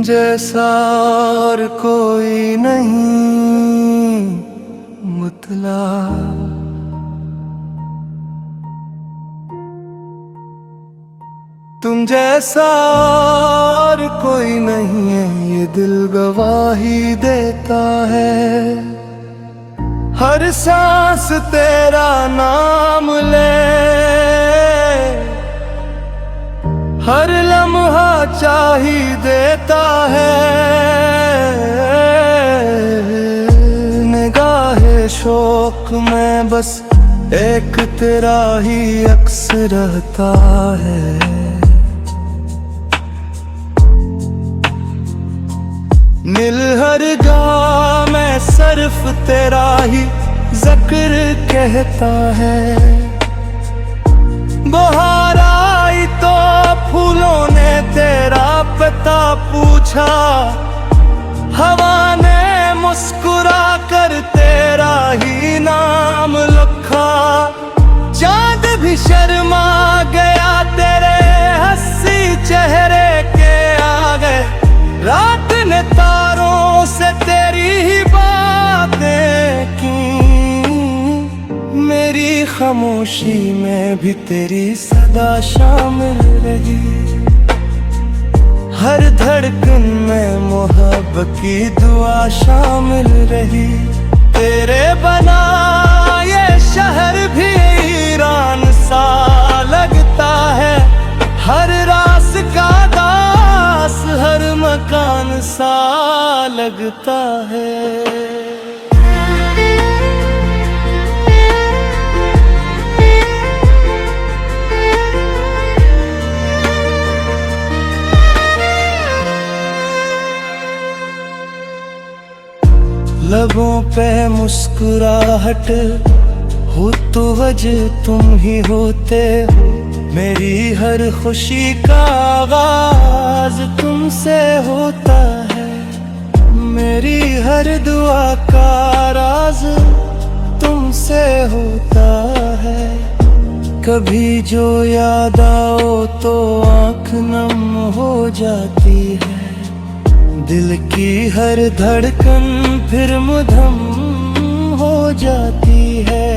जैसा और कोई नहीं मुतला। तुम जैसा और कोई नहीं है, ये दिल गवाही देता है। हर सांस तेरा नाम ले, हर लम्हा चाही देता है। निगाहे शौक में बस एक तेरा ही अक्स रहता है। नील हर गाह में सिर्फ तेरा ही जिक्र कहता है। बहार आई तो फूलों ने तेरा पता पूछा, हवा ने मुस्कुरा कर तेरा ही नाम लिखा। चांद भी शर्मा गया तेरे हंसी चेहरे के आगे, रात ने तारों से तेरी ही बातें की। मेरी खामोशी में भी तेरी सदा शामिल रही, हर धड़कन में मोहब्बत की दुआ शामिल रही। तेरे बना ये शहर भी ईरान सा लगता है, हर रास का दास हर मकान सा लगता है। लबों पे मुस्कुराहट हो तो वजह तुम ही होते हो। मेरी हर खुशी का आगाज तुमसे होता है, मेरी हर दुआ का राज तुमसे होता है। कभी जो याद आओ तो आँख नम हो जाती है, दिल की हर धड़कन फिर मुधम हो जाती है।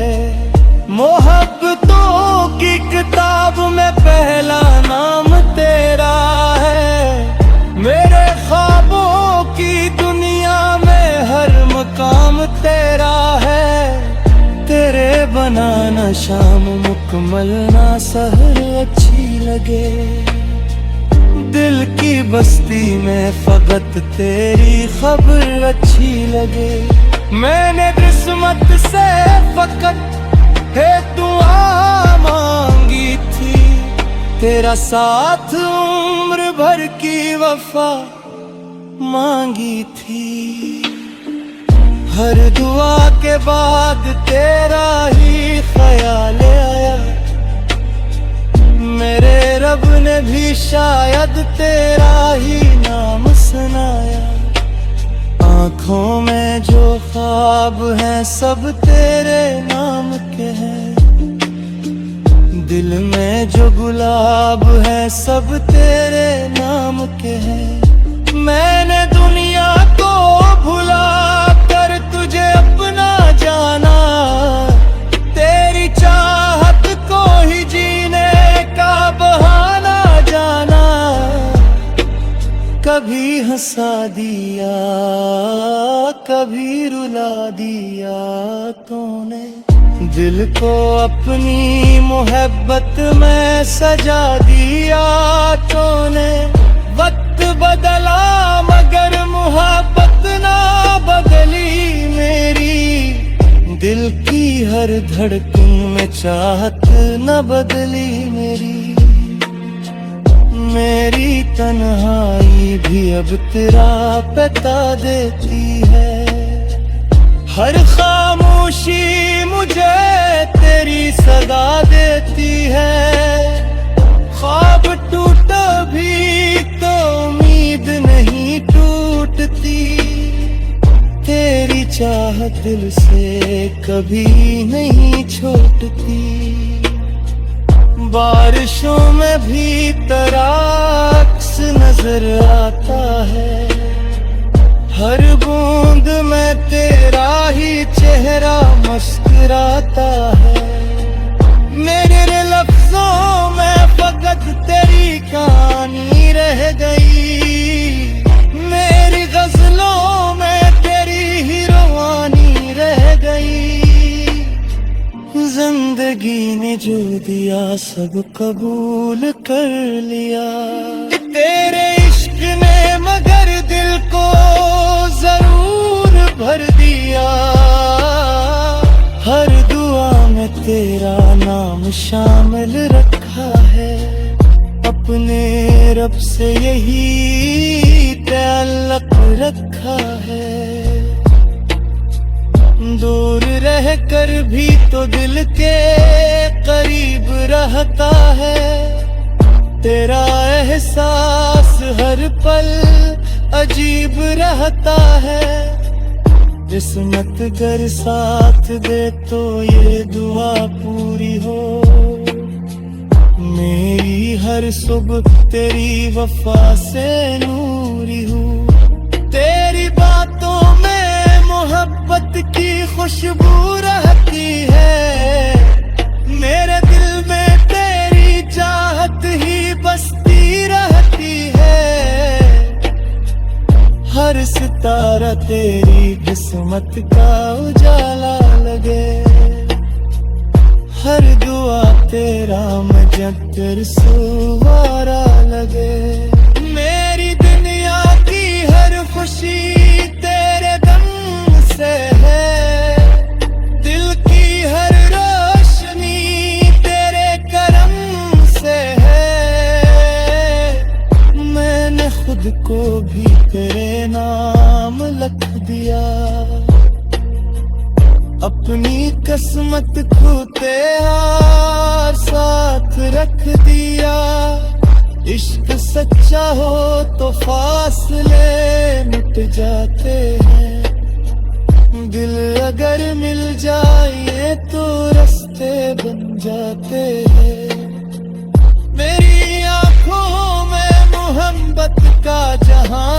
मोहब्बतों की किताब में पहला नाम तेरा है, मेरे ख्वाबों की दुनिया में हर मकाम तेरा है। तेरे बनाना शाम मुकम्मल ना सहर अच्छी लगे, दिल की बस्ती में फकत तेरी खबर अच्छी लगे। मैंने किस्मत से फकत है दुआ मांगी थी, तेरा साथ उम्र भर की वफा मांगी थी। हर दुआ के बाद तेरा ही ख्याल आया, मेरे रब ने भी शायद तेरा ही नाम सुनाया। आँखों में जो ख्वाब हैं सब तेरे नाम के हैं, दिल में जो गुलाब है सब तेरे नाम के हैं। मैंने दुनिया को भुला कर तुझे अपना जाना, तेरी चाहत को ही जीने का बहाना जाना। कभी हंसा दिया कभी रुला दिया तूने, दिल को अपनी मोहब्बत में सजा दिया तूने। वक्त बदला मगर मोहब्बत ना बदली मेरी, दिल की हर धड़कन में चाहत न बदली मेरी। मेरी तन्हाई भी अब तेरा पता देती है, हर खामोशी मुझे तेरी सदा देती है। ख्वाब टूटा भी तो उम्मीद नहीं टूटती, तेरी चाहत दिल से कभी नहीं छूटती। बारिशों में भी तेरा अक्स नजर आता है, जिंदगी ने जो दिया सब कबूल कर लिया। तेरे इश्क ने मगर दिल को जरूर भर दिया। हर दुआ में तेरा नाम शामिल रखा है। अपने रब से यही ताल्लुक रखा है। दूर रह कर भी तो दिल के करीब रहता है। तेरा एहसास हर पल अजीब रहता है। किस्मत अगर साथ दे तो ये दुआ पूरी हो। मेरी हर सुबह तेरी वफा से नूरी हूँ। तेरी बातों में मोहब्बत की खुशबू रहती है। मेरे दिल में तेरी चाहत ही बसती रहती है। हर सितारा तेरी किस्मत का उजाला लगे। हर दुआ तेरा मुजद्दिर सुवारा लगे। मेरी दुनिया की हर खुशी तेरे दम से है। दिल की हर रोशनी तेरे करम से है। मैंने खुद को भी तेरे नाम लिख दिया। अपनी किस्मत को तेरा साथ रख दिया। इश्क सच्चा हो तो फासले मिट जाते हैं। दिल अगर मिल जाए तो रास्ते बन जाते हैं। मेरी आंखों में मोहब्बत का जहां